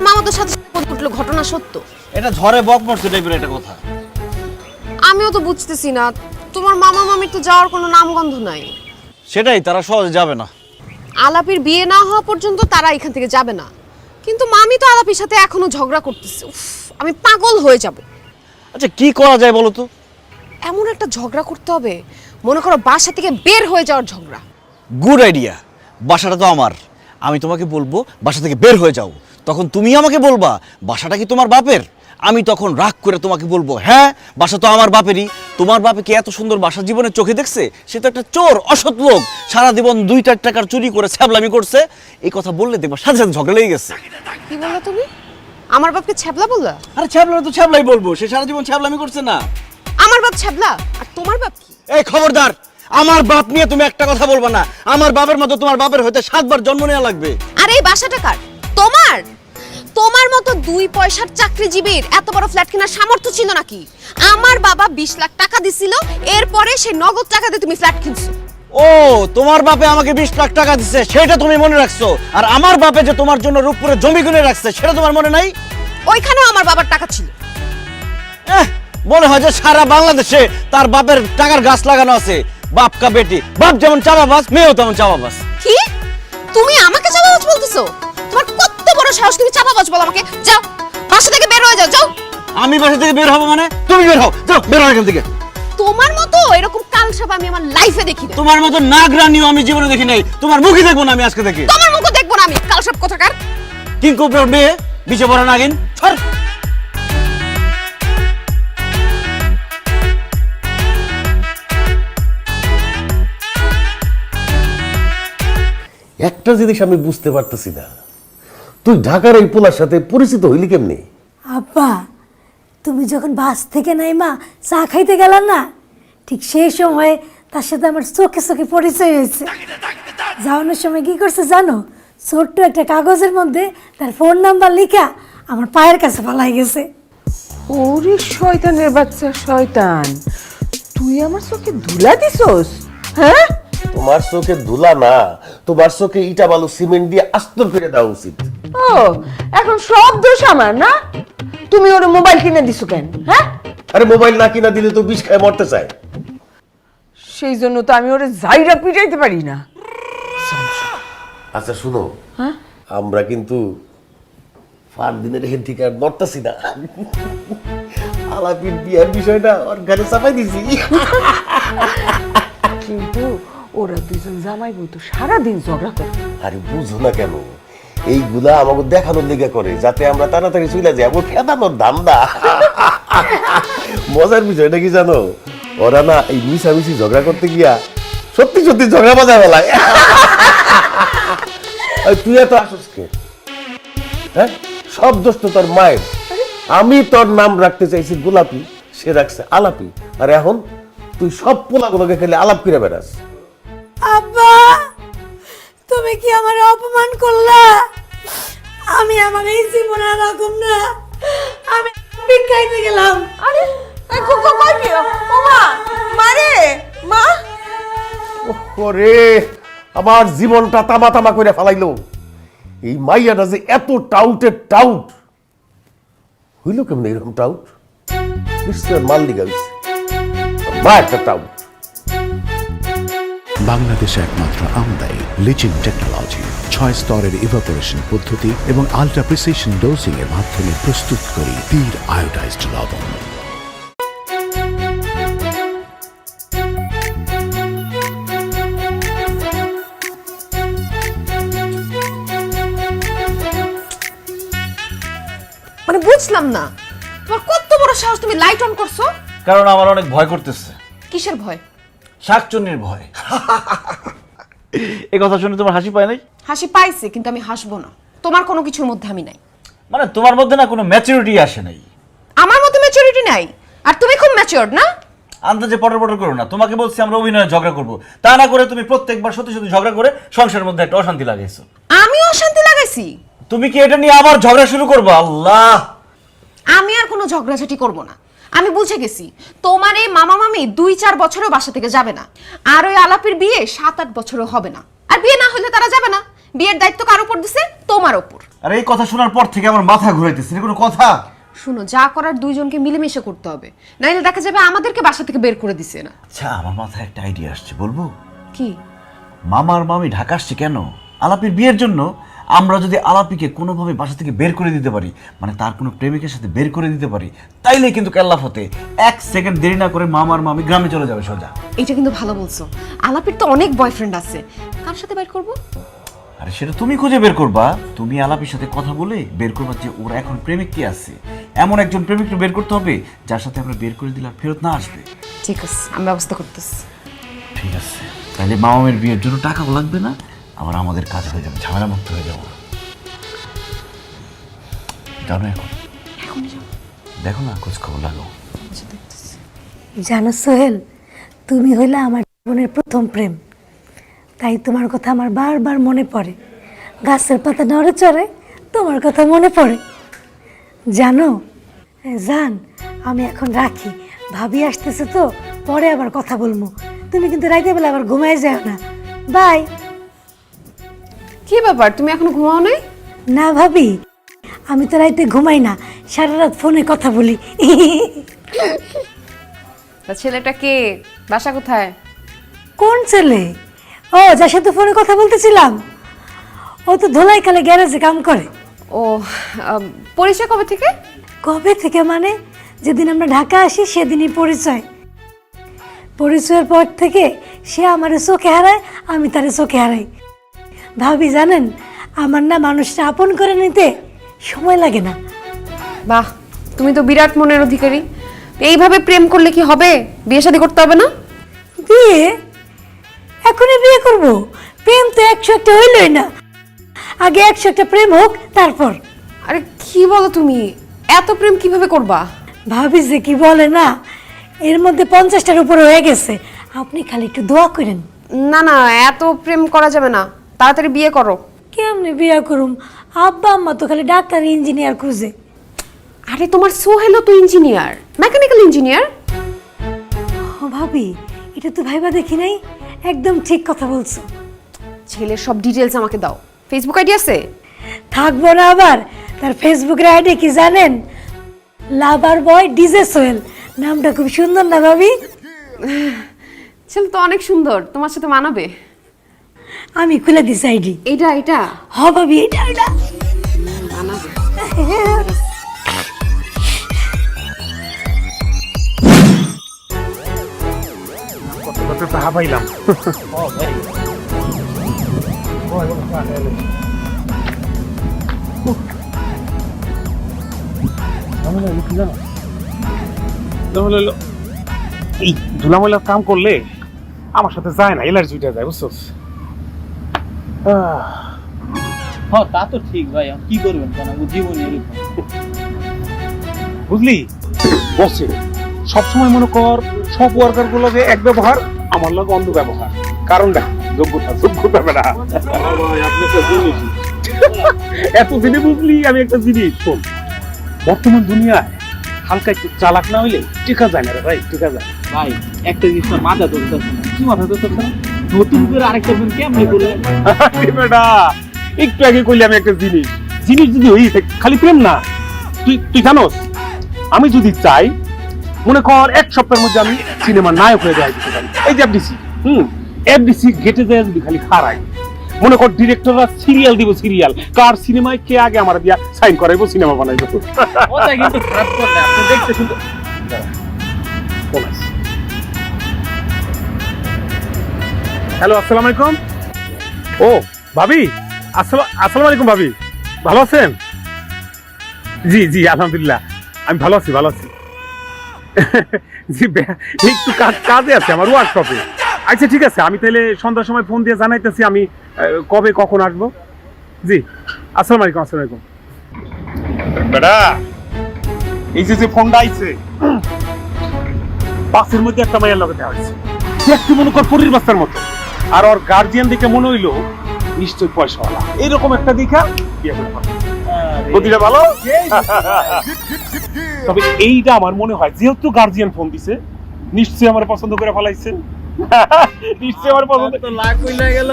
মামা তো সাথে সাথে বলে উঠলো ঘটনা সত্য। এটা ঝড়ে বক মরছে টাইপের একটা কথা। আমিও তো বুঝতেছি না, তোমার মামা মামির তো যাওয়ার কোনো নামগন্ধ নাই। সেটাই, তারা সহজে যাবে না। আলাপির বিয়ে না হওয়া পর্যন্ত তারা এখান থেকে যাবে না, কিন্তু মামি তো আলাপির সাথে এখনো ঝগড়া করতেছে। উফ, আমি পাগল হয়ে যাব। আচ্ছা কি করা যায় বলো তো? এমন একটা ঝগড়া করতে হবে, মনে করো বাসা থেকে বের হয়ে যাওয়ার ঝগড়া। Good idea. বাসাটা তো আমার, আমি তোমাকে বলবো বাসা থেকে বের হয়ে যাও, তখন তুমি আমাকে বলবা বাসাটা কি তোমার বাপের। আমি তখন রাগ করে তোমাকে বলবো হ্যাঁ বাসা তো আমার বাপেরই। তোমার বাপে কি এত সুন্দর বাসা জীবনে চোখে দেখছে? সে তো একটা চোর, অসৎ লোক, সারা জীবন 2-4 টাকার চুরি করে ছ্যাবলামি করছে। এই কথা বললে দেখবা সাথে সাথে ঝগড়া লেগে গেছে। কি বললা তুমি? আমার বাপকে ছ্যাবলা বললা? আরে ছ্যাবলা তো ছ্যাবলাই বলবো, সে সারা জীবন ছ্যাবলামি করছে না। আমার বাপ ছ্যাবলা আর তোমার বাপ কি? এই খবরদার, আমার বাপ নিয়ে তুমি একটা কথা বলবা না। আমার বাপের মতো তোমার বাপের হতে 7 বার জন্ম নেওয়া লাগবে। আরে এই বাসাটা কার? তোমার? তোমার মতো 2 পয়সার চাকরিজীবীর এত বড় ফ্ল্যাট কেনার সামর্থ্য ছিল নাকি? আমার বাবা 20 লাখ টাকা দিছিল, এরপরে সেই নগদ টাকা দিয়ে তুমি ফ্ল্যাট কিনছো। ও, তোমার বাপে আমাকে 20 লাখ টাকা দিচ্ছে সেটা তুমি মনে রাখছো, আর আমার বাপে যে তোমার জন্য রূপপুরে জমি কিনে রাখছে সেটা তোমার মনে নাই? ওইখানেও আমার বাবার টাকা ছিল। মনে হয় যে সারা বাংলাদেশে তার বাপের টাকার গাছ লাগানো আছে। বাপ কা বেটি, বাপ যেমন চাপাবাজ, মেয়েও তেমন চাপাবাজ। কি? তুমি আমাকে চাপাবাজ বলতেছো? তোমার কত বড় সাহস, তুমি চাপাবাজ বল আমাকে? যাও বাসা থেকে বের হয়ে যাও, যাও। আমি বাসা থেকে বের হবো মানে? তুমি বের হও, যাও বের হও এখান থেকে। তোমার মতো এরকম কালসাপ আমি আমার লাইফে দেখি না। তোমার মতো নাগরানিও আমি জীবনে দেখি নাই। তোমার মুখই দেখবো না আমি আজকে থেকে। তোমার মুখও দেখবো না আমি, কালসাপ কোথাকার। কিংকোপের মেয়ে, বিছে পড়া নাগিন, ছাড়। একটা জিনিস আমি বুঝতে পারতেছি না, তুই ঢাকার এই পোলার সাথে পরিচিত হইলি কেমনি? আব্বা, তুমি যখন বাস থেকে নাইমা চা খাইতে গেলাম না, ঠিক সেই সময় তার সাথে আমার চোখে চোখে পরিচয় হয়েছে। যাওয়ানোর সময় কি করছে জানো? ছোট্ট একটা কাগজের মধ্যে তার ফোন নাম্বার লিখা আমার পায়ের কাছে ফালাই গেছে। ওরে শয়তানের বাচ্চা শয়তান, তুই আমার চোখে ধুলা দিছস? হ্যাঁ, তোমার চোখে ধুলা না, তোমার চোখে ইটা বালু সিমেন্ট দিয়ে আস্তর করে দেওয়া উচিত। ও এখন সব দোষ আমার না? তুমি ওর মোবাইল কিনে দিছো কেন? হ্যাঁ, আরে মোবাইল না কিনা দিলে তো বিষ খায় মরতে চায়। সেই জন্য তো আমি ওরে জাইরা পিটাইতে পারি না। আচ্ছা শুনো, আমরা কিন্তু ফার দিনের হেন থেকে আর মরতেছি না। আলাপির বিয়ার বিষয়টা ওর ঘরে চাপাই দিছি। কিন্তু ওরা দুজন জামাই বউ তো সারাদিন ঝগড়া করে। আরে বুঝো না কেন, এইগুলা আমাকে দেখানোর লেগে করে যাতে আমরা তাড়াতাড়ি চলে যাই। আমার খেদানোর ধান্দা। মজার বিষয়টা কি জানো, ওরা না এই মিশামিশি ঝগড়া করতে গিয়া সত্যি সত্যি ঝগড়া বাজা বেলায়। তুই এত আসস কে? হ্যাঁ, সব দোষ তো তোর মায়ের। আমি তোর নাম রাখতে চাইছি গোলাপি, সে রাখছে আলাপি, আর এখন তুই সব পোলাগুলোকে খেলে আলাপ করে বেড়াস। আব্বা, তুমি কি আমার অপমান করলা? আমি আমার এই জীবনে রাখুম না, আমি ভিক্ষাইতে গেলাম। আরে কই কি ও মা, মারে মা। ওরে আমার জীবনটা তামা তামা করে ফেলাইলো। এই মাইয়াটা যে এত টাউটের টাউট হইল কেমন? এরকম টাউট নিশ্চয় মাল লিগা হইছে। মা একটা টাউট। বাংলাদেশে একমাত্র আমদানি লিচিং টেকনোলজি 6 স্তরের ইভাপোরেশন পদ্ধতি এবং আল্ট্রা প্রিসিশন ডোজিং এর মাধ্যমে প্রস্তুত করি তীর আয়োডাইজড লবণ। মানে বুঝলাম না, তোমার কত বড় সাহস, তুমি লাইট অন করছো? কারণ আমার অনেক ভয় করতেছে। কিসের ভয়? শাকচুন্নির ভয়। এই কথা শুনে তোমার হাসি পায় নাই? হাসি পাইছে, কিন্তু আমি হাসবো না। তোমার কোনো কিছুর মধ্যে আমি নাই। মানে তোমার মধ্যে না কোনো ম্যাচুরিটি আসে নাই। আমার মধ্যে ম্যাচুরিটি নাই, আর তুমি খুব ম্যাচিওরড না? আন্দাজে পটর পটর করো না। তোমাকে বলছি আমরা অভিনয়ে ঝগড়া করবো, তা না করে তুমি প্রত্যেকবার সত্যি সত্যি ঝগড়া করে সংসারের মধ্যে একটা অশান্তি লাগাইছো। আমি অশান্তি লাগাইছি? তুমি কি এটা নিয়ে আবার ঝগড়া শুরু করবো? আল্লাহ, আমি আর কোনো ঝগড়াঝাটি করব না। আমি বুঝে গেছি তোমার এই মামা মামি 2-4 বছরও বাসা থেকে যাবে না, আর ওই আলাপির বিয়ে 7-8 বছরও হবে না। আর বিয়ে না হলে তারা যাবে না। বিয়ের দায়িত্ব কার উপর দিছে? তোমার উপর। আর এই কথা শোনার পর থেকে আমার মাথা ঘুরাইতেছে। কোনো কথা? শুনো, যা করার দুইজনকে মিলেমিশে করতে হবে, নাইলে দেখা যাবে আমাদেরকে বাসা থেকে বের করে দিছে না। আচ্ছা আমার মাথায় একটা আইডিয়া আসছে, বলবো? কি? মামার মামি ঢাকা আসছে কেন? আলাপির বিয়ের জন্য। আমরা যদি আলাপিকে কোনোভাবে বাসা থেকে বের করে দিতে পারি, মানে তার কোনো প্রেমিকের সাথে বের করে দিতে পারি, তাইলে কিন্তু কেল্লাফ হতে 1 সেকেন্ড দেরি না করে মামার মামি গ্রামে চলে যাবে সোজা। এটা কিন্তু ভালো বলছো। আলাপির তো অনেক বয়ফ্রেন্ড আছে, কার সাথে বের করবো? আরে সেটা তুমি খুঁজে বের করবা। তুমি আলাপির সাথে কথা বলে বের করবা যে ওর এখন প্রেমিক কি আছে। এমন একজন প্রেমিককে বের করতে হবে যার সাথে আমরা বের করে দিলে আর ফেরত না আসবে। ঠিক আছে, আমি ব্যবস্থা করতেছি। ঠিক আছে, তাহলে মামামের বিয়ের জন্য টাকাও লাগবে না, আবার আমাদের কাজ হয়ে যাবে, ঝামেলা মুক্ত হয়ে যাবো। জানো এখন দেখো না, খোঁজ খবর লাগো। জানো সোহেল, তুমি হইলে আমার জীবনের প্রথম প্রেম, তাই তোমার কথা আমার বারবার মনে পড়ে। গাছের পাতা নড়ে চড়ে তোমার কথা মনে পড়ে। জানো জান, আমি এখন রাখি, ভাবি আসতেছে তো, পরে আবার কথা বলবো। তুমি কিন্তু রাইতে বেলা আবার ঘুমাই যাও না। বাই। কি ব্যাপার, তুমি এখনো ঘুমাও নাই? না ভাবি, আমি তো রাইতে ঘুমাই না, সারা রাত ফোনে কথা বলি। তা ছেলেটা কে, বাসা কোথায়? কোন ছেলে? ও যার সাথে ফোনে কথা বলতেছিলাম, ও তো ধোলাইখালে গ্যারেজে কাম করে। ও, পরিচয় কবে থেকে? কবে থেকে মানে যেদিন আমরা ঢাকা আসি সেদিনই পরিচয়। পরিচয়ের পর থেকে সে আমারে চোখে হারায়, আমি তারে চোখে হারাই। ভাবি জানেন, আমার না মানুষটা আপন করে নিতে সময় লাগে না। বাহ, তুমি তো বিরাট মনের অধিকারী। এইভাবে প্রেম করলে কি হবে? বিয়ে শাদী করতে হবে না? বিয়ে? এখনই বিয়ে করব? প্রেম তো 101টা হইলই না, আগে 101টা প্রেম হোক তারপর। আরে কি বলো তুমি, এত প্রেম কিভাবে করবা? ভাবি যে কি বলে না, এর মধ্যে 50টার উপরে হয়ে গেছে। আপনি খালি একটু দোয়া করেন। না না, এত প্রেম করা যাবে না, তাড়াতাড়ি বিয়ে করো। কেমনি বিয়ে করুম? আব্বা আম্মা তো খালি ডাক্তার ইঞ্জিনিয়ার খুঁজে। আরে তোমার সোহেলও তো ইঞ্জিনিয়ার, মেকানিক্যাল ইঞ্জিনিয়ার। ও ভাবি, এটা তো ভাইবা দেখি নাই, একদম ঠিক কথা বলছো। ছেলের সব ডিটেলস আমাকে দাও। ফেসবুক আইডি আছে? থাকবো না আবার? তার ফেসবুকের আইডি কি জানেন? লাভার বয় ডিজে সোহেল। নামটা খুব সুন্দর না ভাবি? ছেলে তো অনেক সুন্দর, তোমার সাথে মানাবে। আমি খুলে দিছি আইডি। এটা এটা হ ভাবি, এটা এটা মানাবে। কত টাকা পাইলাম। এই ধুলাময়লার কাম করলে আমার সাথে যায় না, এলার্জি উঠে যায়, বুঝছো? হ্যাঁ তা তো ঠিক ভাই, কি করবেন কেন, জীবনে এরকম। বুঝলি বসে সবসময় মনে কর সব ওয়ার্কার গুলো এক ব্যবহার, আমার লোক অন্য ব্যবহার। কারণটা যোগ্যতা বেড়া। এত দিনে বুঝলি আমি একটা জিনিস শোন, বর্তমান দুনিয়ায় হালকা একটু চালাক না হইলে টিকা যায় না রে ভাই, টিকা যায় ভাই একটা জিনিস আমার মাথা ধরতেছে না। কি মাথা ধরতেছে না? নতুন করে আরেকটা বোন কেমনে করলেন? বেটা একটু আগে কইলে আমি একটা জিনিস যদি হই খালি প্রেম না, তুই জানোস আমি যদি চাই মনে কর 1 সপ্তাহের মধ্যে আমি সিনেমার নায়ক হয়ে যাই। এই যে এফডিসি গেটে যায় যদি খালি খারাই, মনে কর ডিরেক্টররা সিরিয়াল দিব, সিরিয়াল কার সিনেমায় কে আগে আমার দিয়া সাইন করাইবো, সিনেমা বানাইবো। ওটা কিন্তু খারাপ করলে আপনি দেখতে শুনতে। হ্যালো, আসসালামু আলাইকুম। ও ভাবি, আসসালামু আলাইকুম ভাবি, ভালো আছেন? জি জি আলহামদুলিল্লাহ, আমি ভালো আছি, ভালো আছি। জি একটু কাজে আছে আমার ওয়ার্কশপে। আচ্ছা ঠিক আছে, আমি তাহলে সন্ধ্যার সময় ফোন দিয়ে জানাইতেছি আমি কবে কখন আসবো। জি আসসালামু আলাইকুম। আসসালামু আলাইকুম। বেটা এই যে ফোনটা আইছে, বাসের মধ্যে একটা মাইয়ার লগে দেওয়া হয়েছে, দেখতে মনে কর পরীর বাচ্চার মতো, আর ওর গার্জিয়ান দেখে মনে হইলো নিশ্চয় পয়সাওয়ালা, এইরকম একটা দেখা বিয়ে করে ফেলবো। বুদ্ধিটা ভালো। তবে এইটা আমার মনে হয় যেহেতু গার্জিয়ান ফোন দিছে, নিশ্চয়ই আমার পছন্দ করে ফেলাইছে। নিশ্চয়ই আমার পছন্দ তো লাখ কইলা গেল।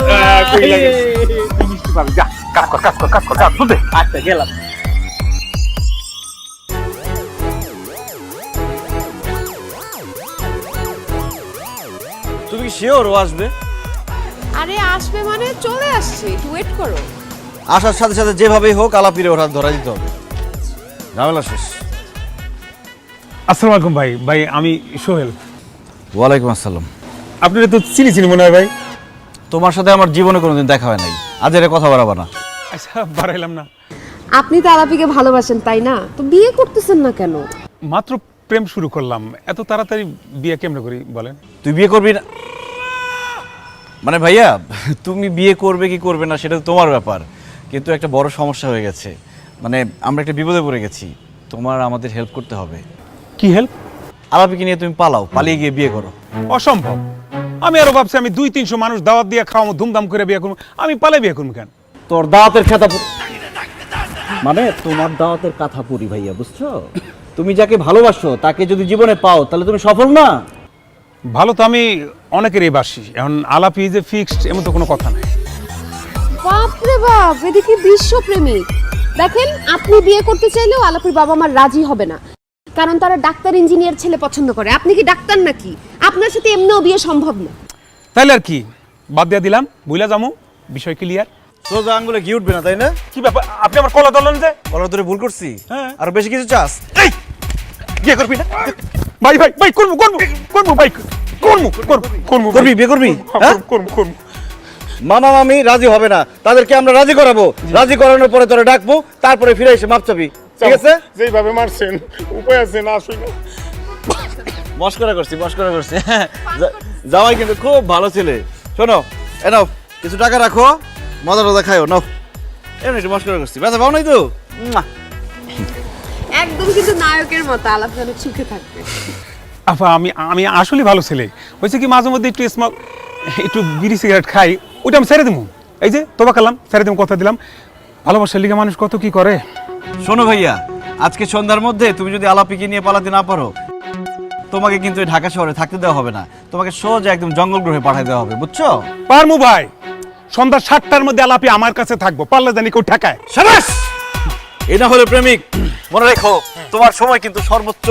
নিশ্চয়ই পাবি। যা কাজ কর, কাজ কর, কাজ কর, যা তুই দে। আচ্ছা গেলাম। কি শিওর ও আসবে? আরে আসবে মানে চলে আসছে, একটু ওয়েট করো। আসার সাথে সাথে যেভাবেই হোক আলাপিরে ওরা ধরা দিতে হবে। ঝামেলা শেষ। আসসালামু আলাইকুম ভাই। ভাই আমি সোহেল। ওয়ালাইকুম আসসালাম। আপনারা তো চিনি মনে হয় ভাই। তোমার সাথে আমার জীবনে কোনোদিন দেখা হয় নাই, আজ এর কথা বাড়াবা না। আচ্ছা বাড়াইলাম না। আপনি তো আলাপিকে ভালোবাসেন তাই না? তো বিয়ে করতেছেন না কেন? মাত্র প্রেম শুরু করলাম, এত তাড়াতাড়ি বিয়ে কেমনে করি বলেন? তুই বিয়ে করবি না মানে ভাইয়া, তুমি বিয়ে করবে কি করবে না সেটা তো তোমার ব্যাপার, কিন্তু একটা বড় সমস্যা হয়ে গেছে। মানে আমরা একটা বিপদে পড়ে গেছি, তোমার আমাদের হেল্প করতে হবে। কি হেল্প? আলাপিকে নিয়ে তুমি পালাও, পালিয়ে গিয়ে বিয়ে করো। অসম্ভব। আমি আরো ভাবছি আমি 200-300 মানুষ দাওয়াত দিয়ে খাওয়াবো, ধুমধাম করে বিয়ে করবো, আমি পালাই বিয়ে করবো কেন? তোর দাওয়াতের খাতা মানে তোমার দাওয়াতের কথা পুরি ভাইয়া, বুঝছো? তুমি যাকে ভালোবাসো তাকে যদি জীবনে পাও তাহলে তুমি সফল না। ভালো তো আমি অনেকেরই বাসি, এখন আলাপি যে ফিক্সড এমন তো কোনো কথা নাই। বাপরে বাপ, এদিকে বিশ্বপ্রেমিক। দেখেন, আপনি বিয়ে করতে চাইলেও আলাপির বাবা মা রাজি হবে না, কারণ তারা ডাক্তার ইঞ্জিনিয়ার ছেলে পছন্দ করে। আপনি কি ডাক্তার নাকি? আপনার সাথে এমনিও বিয়ে সম্ভব না। তাইলে আর কি, বাদ দিয়ে দিলাম, বুইলা যামু, বিষয় ক্লিয়ার। সোজা আঙ্গুলে ঘি উঠবে না, তাই না? কি ব্যাপার, আপনি আমার কলা ধরলেন যে? বলার ধরে ভুল করছি? হ্যাঁ। আর বেশি কিছু চাস? এই বিয়ে করবি না? ভাই ভাই ভাই, করবো ভাই, করবি বিয়ে করবি? হ্যাঁ? করবো। মামা মামি রাজি হবে না, তাদেরকে আমরা রাজি করাবো। রাজি করানোর পরে তোরা ডাকবো, তারপরে ফিরে এসে মাপ চাবি, ঠিক আছে? যেইভাবে মারছেন উপায় আছে না? আসুন মস্করা করছি। জামাই কিন্তু খুব ভালো ছেলে। শোনো, এ নাও কিছু টাকা রাখো, মজা টজা খাইও, নাও। এমনি একটু মস্করা করছি, ব্যথা পাও নাই তো? একদম কিন্তু নায়কের মতো, আলাপ যেন সুখে থাকবে। আপা আমি আসলে ভালো ছেলে, হয়েছে কি মাঝে মধ্যে একটু বিড়ি সিগারেট খাই, ওইটা আমি ছেড়ে দেবো। এই যে তোবা কালাম ছেড়ে দেবো, কথা দিলাম। ভালোবাসার লিগে মানুষ কত কি করে। শোনো ভাইয়া, আজকে সন্ধ্যার মধ্যে তুমি যদি আলাপিকে নিয়ে পালাতে না পারো, তোমাকে কিন্তু এই ঢাকা শহরে থাকতে দেওয়া হবে না, তোমাকে সোজা একদম জঙ্গল গ্রহে পাঠিয়ে দেওয়া হবে, বুঝছো? পারমু ভাই, সন্ধ্যা 7টার মধ্যে আলাপি আমার কাছে থাকবো, পারলে জানি কেউ ঠেকায়। শাবাশ! এটা হলো প্রেমিক। মনে রেখো, তোমার সময় কিন্তু সর্বোচ্চ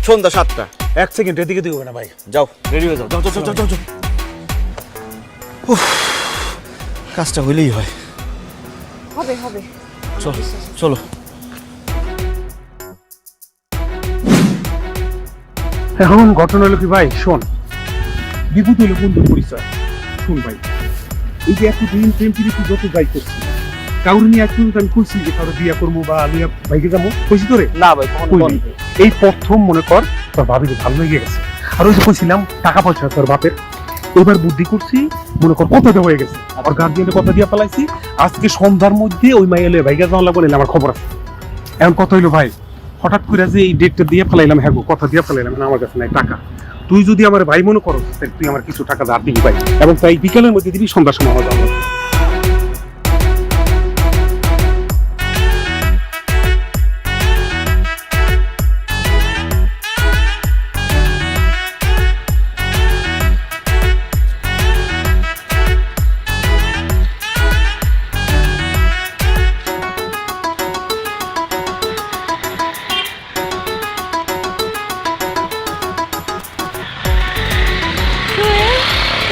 সন্ধ্যা 7টা। 1 সেকেন্ড এদিকে দিও না ভাই। যাও, রেডি হয়ে যাও। যাও। উফ, কাজটা হইলেই হয়। হবে। চলো। এখন ঘটনা হলো কি ভাই, শোন, বিভূত হলো বন্ধুর পরিচয়। শোন ভাই, এই যে এতদিন প্রেম প্রীতি যত যাই করছি, কাউরে নিয়ে এখন আমি কইছি যে কারো বিয়া করবো বা আলিয়া ভাইকে যাবো, কইছি তোরে? না ভাই, কখনো বলিনি। এই প্রথম মনে কর তোর ভাবি ভালো লেগে গেছে। আর ওই যে কইছিলাম টাকা পয়সা তোর বাপের, এবার বুদ্ধি করছি, মনে কর কথা দেওয়া হয়ে গেছে, আর গার্জিয়ানের কথা দিয়ে পালাইছি। আজকে সন্ধ্যার মধ্যে ওই মাইলে ভাইগা যাওয়া লাগবে, আমার খবর আছে। এখন কথা হইলো ভাই, হঠাৎ করে যে এই ডেটটা দিয়ে ফেলাইলাম, হ্যাঁ কথা দিয়ে ফেলাইলাম, আমার কাছে নাই টাকা। তুই যদি আমার ভাই মনে করো, তুই আমার কিছু টাকা ধার দিবি ভাই, এবং তাই বিকেলের মধ্যে দিবি, সন্ধ্যার সময় আমার যাবো।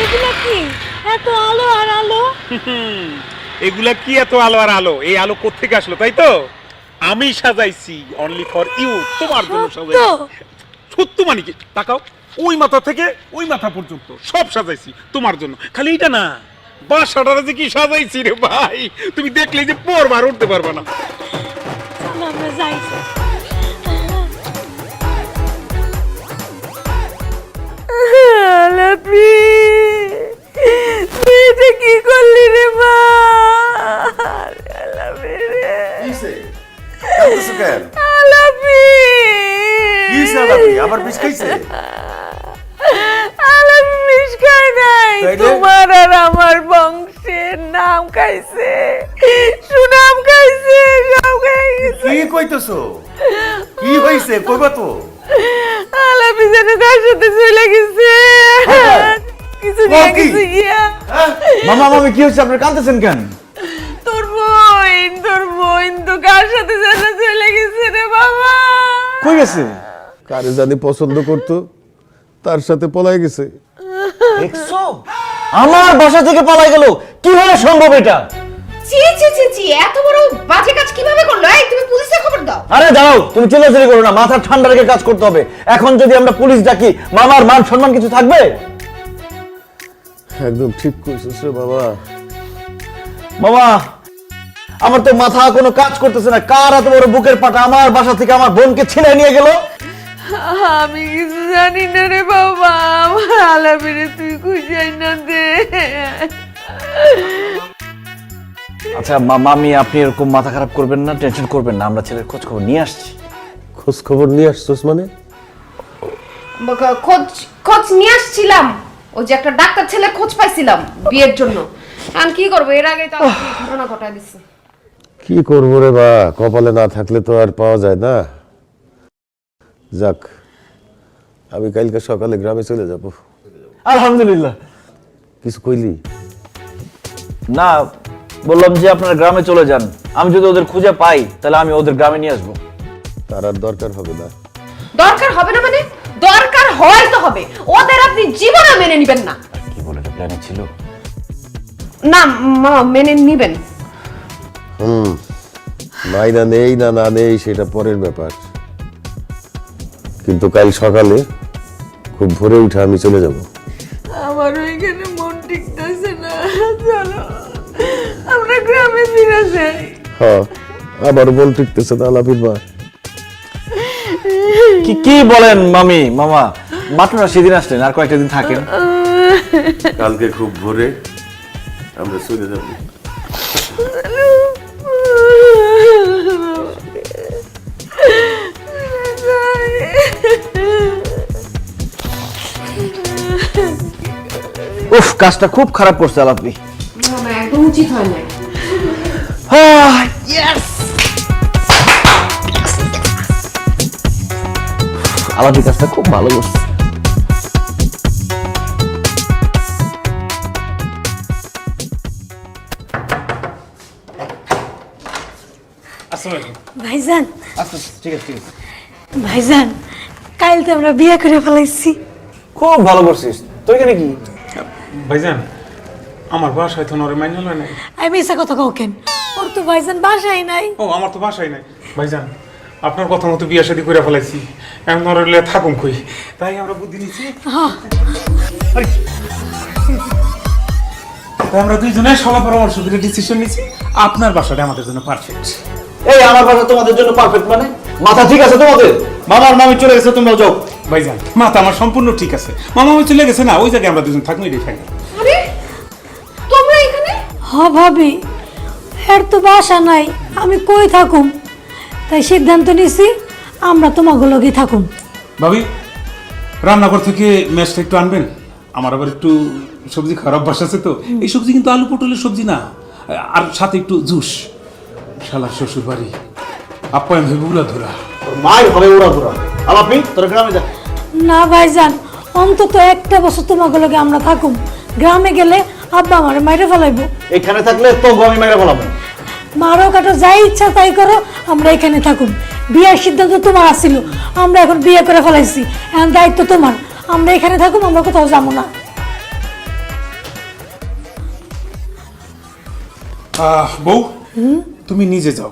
এগুলো কি এত আলো আর আলো? এগুলা কি এত আলো আর আলো? এই আলো কোত্থেকে আসলো তাই তো? আমি সাজাইছি, অনলি ফর ইউ, তোমার জন্য সাজাইছি। সত্য মানে কি? তাকাও, ওই মাথা থেকে ওই মাথা পর্যন্ত সব সাজাইছি তোমার জন্য। খালি এটা না, বাসাটারে যে কি সাজাইছি রে ভাই, তুমি দেখলে যে পরবার উঠতে পারবে না। আমরা যাই। আলাপি, তুই এটা কি করলি রে মা? আলাপি রে, আলাপি, আবার বিষ খাইছে? আলাপি বিষ খায় নাই, তোমার আর আমার বংশের নাম খাইছে, সুনাম খাইছে, সব খাই গেছে। কি কইতেছো? কি হইছে কইবা তো? আলাপি যেন কার সাথে চলে গেছে, কিছু নিয়ে গেছে গিয়া। মামা মামি কি হচ্ছে, আপনারা কাঁদতেছেন কেন? তোর বোন তো কার সাথে যেন চলে গেছে রে বাবা। কই গেছে? কারে জানি পছন্দ করতো, তার সাথে পলাই গেছে। দেখছো আমার বাসা থেকে পালাই গেল, কিভাবে সম্ভব এটা? ছি ছি ছি ছি, এত বড় বাজে কাজ কিভাবে করলো? এই তুমি পুলিশে খবর দাও। আরে দাঁড়াও, তুমি চিল্লাচিল্লি করো না, মাথা ঠান্ডা রেখে কাজ করতে হবে। এখন যদি আমরা পুলিশ ডাকি, মামার মান সম্মান কিছু থাকবে? একদম ঠিক কইছিস রে বাবা। মামা, আমার তো মাথা কোনো কাজ করতেছে না। কার এত বড় বুকের পাটা আমার বাসা থেকে আমার বোনকে ছিনাই নিয়ে গেল? আমি কিছু জানি না রে বাবা, আমার আলাপিরে তুই খুঁজাই না দে। আচ্ছা মামি, আপনি এরকম মাথা খারাপ করবেন না, টেনশন করবেন না, আমরা ছেলের খোঁজ খবর নিয়ে আসছি। খোঁজ খবর নিয়ে আসছস মানে? খোঁজ খোঁজ নিয়ে আসছিলাম, ওই যে একটা ডাক্তার ছেলে খোঁজ পাইছিলাম বিয়ের জন্য। এখন কি করবো, এর আগে তো ঘটনা ঘটায় দিচ্ছে। কি করবো রে বা, কপালে না থাকলে তো আর পাওয়া যায় না। যাক, আমি কালকে সকালে গ্রামে চলে যাব। আলহামদুলিল্লাহ। কিছু কইলি? না, বললাম যে আপনারা গ্রামে চলে যান, আমি যদি ওদের খুঁজে পাই তাহলে আমি ওদের গ্রামে নিয়ে আসবো। তার আর দরকার হবে না। দরকার হবে না মানে? দরকার হয় তো হবে, ওদের আপনি জীবনে মেনে নিবেন না। কি বলে, এটা প্ল্যানে ছিল? না মামা, মেনে নিবেন। মাইনা নেই না না নেই সেটা পরের ব্যাপার, কিন্তু কাল সকালে খুব ভোরে উঠে আমি চলে যাব। আমার ওইখানে মন টিকতেছে না, চলো আমরা গ্রামে ফিরে যাই। হ্যাঁ, আবার বল টিকতেছে না আলাপির মা। কি বলেন মামি? মামা মাত্র না সেদিন আসলেন, আর কয়েকটা দিন থাকেন। কালকে খুব ভোরে আমরা চলে যাব। উফ, কাজটা খুব খারাপ করছে আলাপি। মামা একদম উচিত হয় না। আলাপি কাজটা খুব ভালো করছে। ভাইজান, আচ্ছা ঠিক আছে ঠিক আছে। ভাইজান, কাল তো আমরা বিয়ে করে ফেলাইছি। খুব ভালো করছিস। তোর এখানে কি? ভাইজান, আমার বাসায় তো নরে মাইনে লয় নাই। আমি মিশা কথা কও কেন? ওর তো ভাইজান বাসাই নাই। ও, আমার তো বাসায় নাই। ভাইজান, আপনার কথা মতো বিয়ে শাদী করে ফেলাইছি, এখন নরলে থাকুন কই, তাই আমরা বুদ্ধি নিচ্ছি। তাই আমরা দুইজনে সলা পরামর্শ করে ডিসিশন নিচ্ছি আপনার বাসাটা আমাদের জন্য পারফেক্ট। এই আমার বাসা তোমাদের জন্য পারফেক্ট মানে? মাথা ঠিক আছে তোমাদের? মামার মামি চলে গেছে, তোমরাও যাও। ভাইজান, মাথা আমার সম্পূর্ণ ঠিক আছে, মামা আমি চলে গেছে না, ওই জায়গায় আমরা দুজন থাকবো, এটাই ফাইনাল। আরে তোমরা এখানে? হ ভাবি, এর তো বাসা নাই, আমি কই থাকুম? তাই সিদ্ধান্ত নিছি আমরা তোমাকে লগে থাকুম। ভাবি, রান্নাঘর থেকে ম্যাচটা একটু আনবেন, আমার আবার একটু সবজি খারাপ অভ্যাস আছে তো। এই সবজি কিন্তু আলু পটলের সবজি না, আর সাথে একটু জুস। শালা শ্বশুর বাড়ি, আপ্যায়ন ভেবে উড়া ধরা। মাই হবে ওরা ধরা। আলাপি, তোর গ্রামে যা। না ভাইজান, অন্তত একটা বছর তোমাকে লগে আমরা থাকুম। গ্রামে গেলে আব্বা আমার মাইরে ফেলাইবো। এখানে থাকলে তো আমি মেরে বলাবো। মারো কাটো যাই ইচ্ছা তাই করো, আমরা এখানে থাকুম। বিয়ের সিদ্ধান্ত তোমার আসছিল, আমরা এখন বিয়ে করে ফেলাইছি, এখন দায়িত্ব তোমার। আমরা এখানে থাকুম, আমরা কোথাও যাবো না। বউ, তুমি নিজে যাও,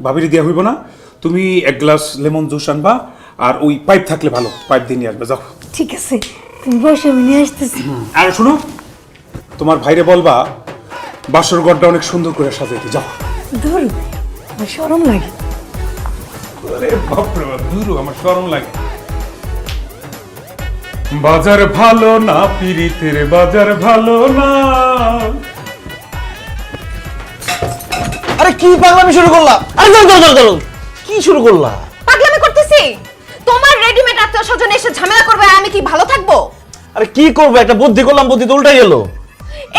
ভাবির দেওয়া হইব না। তুমি এক গ্লাস লেমন জুস আনবা, আর ওই পাইপ থাকলে ভালো, পাইপ দিয়ে নিয়ে আসবে, যাও। ঠিক আছে, তুমি বসে, আমি নিয়ে আসতেছি। আর শুনো, তোমার ভাইরে বলবা বাসর ঘরটা অনেক সুন্দর করে সাজাইতে, যাও। ধর, আমার শরম লাগে। আরে বাপরে বাপ, দূর, আমার শরম লাগে। বাজার ভালো না, পিরিতের বাজার ভালো না। আরে কি পাগলামি শুরু করলা? আরে চল, কি শুরু করলা? পাগলামি করতেছি? তোমার রেডিমেড আত্মীয় স্বজন এসে ঝামেলা করবে, আর আমি কি ভালো থাকবো? আরে কি করবো, একটা বুদ্ধি করলাম, বুদ্ধি তো উল্টাই গেল।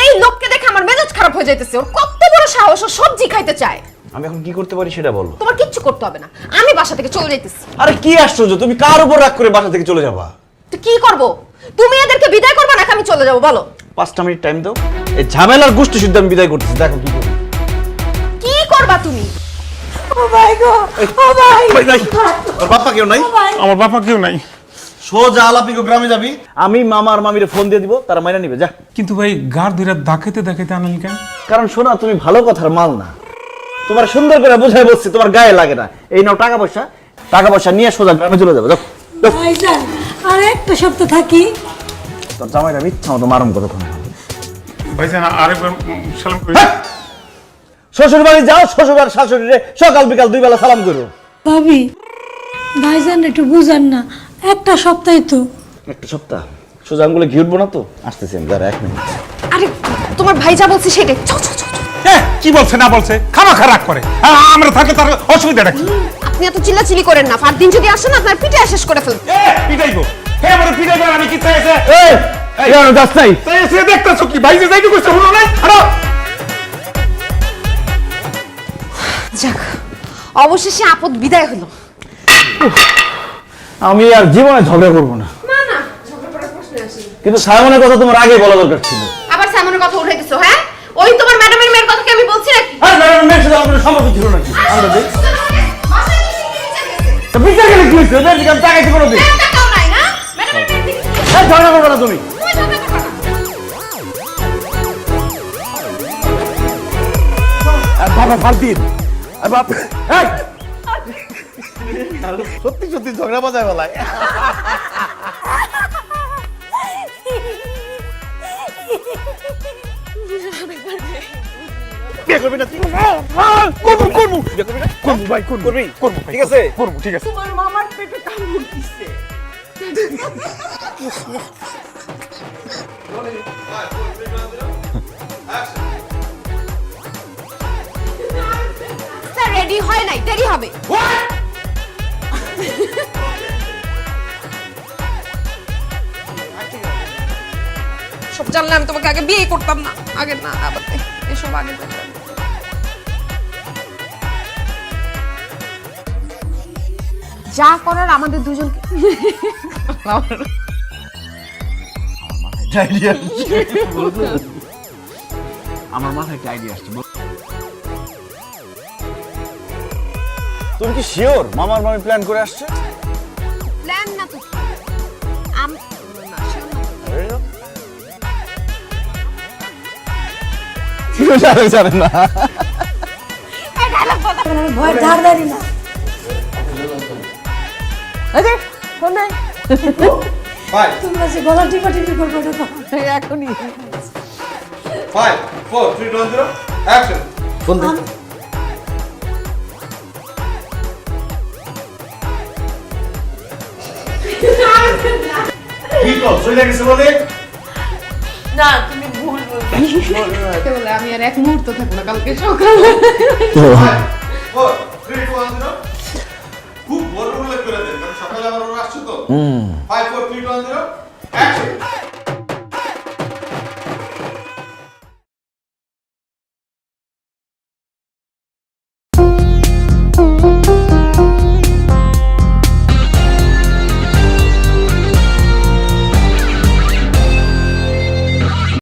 এই লোককে দেখে আমার মেজাজ খারাপ হয়ে যাইতেছে। ওর কত বড় সাহস, ও সবজি খাইতে চায়। আমি এখন কি করতে পারি সেটা বলো। তোমার কিচ্ছু করতে হবে না, আমি বাসা থেকে চলে যাইতেছি। আরে কি আশ্চর্য, তুমি কার উপর রাগ করে বাসা থেকে চলে যাবা? তো কি করব? তুমি এদেরকে বিদায় করবে নাকি আমি চলে যাবো বলো? 5টা মিনিট টাইম দাও, এই ঝামেলার গোষ্ঠী শুদ্ধ আমি বিদায় করতেছি, দেখো কি করবো। কি করবা তুমি? ও ভাই গো, ও ভাই। ভাই নাই, তোর বাবা কেউ নাই? আমার বাবা কেউ নাই। সোজা আলাপিকে গ্রামে যাবি, আমি মামা আর মামিরে ফোন দিয়ে দিব, তারা মাইনা নিবে, যা। কিন্তু ভাই গার ধরে ডাকাইতে ডাকাইতে আনালি কেন? কারণ শোনা, তুমি ভালো কথার মাল না, তোমার সুন্দর করে বোঝাই বলছি, তোমার গায়ে লাগে না। এই নাও টাকা পয়সা নিয়ে সোজা গ্রামে চলে যাবে, যাও। ভাইজান আর একটা সপ্তাহ থাকি। তোর জামাইটা ইচ্ছা মতো মারম কতক্ষণ। ভাইজান আরেকবার সালাম করি। শ্বশুর বাড়ি যাও, শ্বশুর আর শাশুড়িরে সকাল বিকাল 2 বেলা সালাম করো। ভাবি ভাইজান একটু বুঝান না, একটা সপ্তাহে তো। একটা সপ্তাহ সোজা আঙ্গুলে ঘি উঠবো না তো, আসতেছি আমি, দাঁড়া 1 মিনিট। আরে তোমার ভাই যা বলছে সেটাই, চল চল চল। কি বলছে না বলছে খামাখা রাগ করে, আমরা থাকলে তার অসুবিধাটা কি? আপনি এত চিল্লাচিল্লি করেন না, ফারদিন যদি আসেন আপনার পিঠে শেষ করে ফেলবে। পিটাইবো, হ্যাঁ আমার পিটাইবো, আমি কি চাইছে? এই এই যাস নাই, চাইছে দেখতেছো কি ভাই যে যাইতে কইছে হলো না? আরে যাক, অবশেষে আপদ বিদায় হলো। আমি আর জীবনে ঝগড়া করবো না। না না, ঝগড়া করার প্রশ্ন আসে না। কিন্তু সায়মনের কথা তোমার আগে বলা দরকার ছিল। আবার সামনের কথা উঠাই দিছো, হ্যাঁ? ওই তোমার ম্যাডামের মেয়ের কথা কি আমি বলছি নাকি? আর ম্যাডাম মেয়ের সাথে আমার কোনো সম্পর্ক ছিল নাকি? আমরা দেখ বাসায় কি বিচার গেছে? তো বিচার গেলে কি হয়েছে? ওদের দিকে আমি তাকাইছি কোনোদিন? টাকাও নাই না? ম্যাডামের মেয়ের দিকে এই ঝগড়া করবে না তুমি। তুমি ঝগড়া করবে না। আর বাবা ফালতিন, আর বাপ এই! সত্যি সত্যি ঝগড়া বাজায় বলায়। বিয়ে করবি না তুই? করবো বিয়ে করবি না? করবো ভাই, করবি? ঠিক আছে, করবো, ঠিক আছে। তোমার মামার পেটে কামড় দিছে। স্যার রেডি হয় নাই, দেরি হবে। সব জানলে আমি তোমাকে আগে বিয়ে করতাম না, আগে না আবার এসব আগে করতাম। যা করার আমাদের দুজনকে। আমার মাথায় একটা আইডিয়া আসছে। তুমি কি শিওর মামার মামি প্ল্যান করে আসছে? প্ল্যান না তো, আমি না sure না। জানেন না। ভয় ধার ধারি না। আরে ফোন নাই তোমরা যে গলা টিপা টিপি করবো না তো। এখনই। 5 4 3 2 1 0 অ্যাকশন। ফোন দে। কি কল চলে গেছে বলে? না তুমি ভুল বলছো। বলে আমি আর এক মুহূর্ত থাকবো না কালকে সকালে। 5 4 3 2 1 0 খুব বড় বড় করে দেন, কারণ সকালে আবার ওরা আসছে তো। 5 4 3 2 1 0 অ্যাকশন।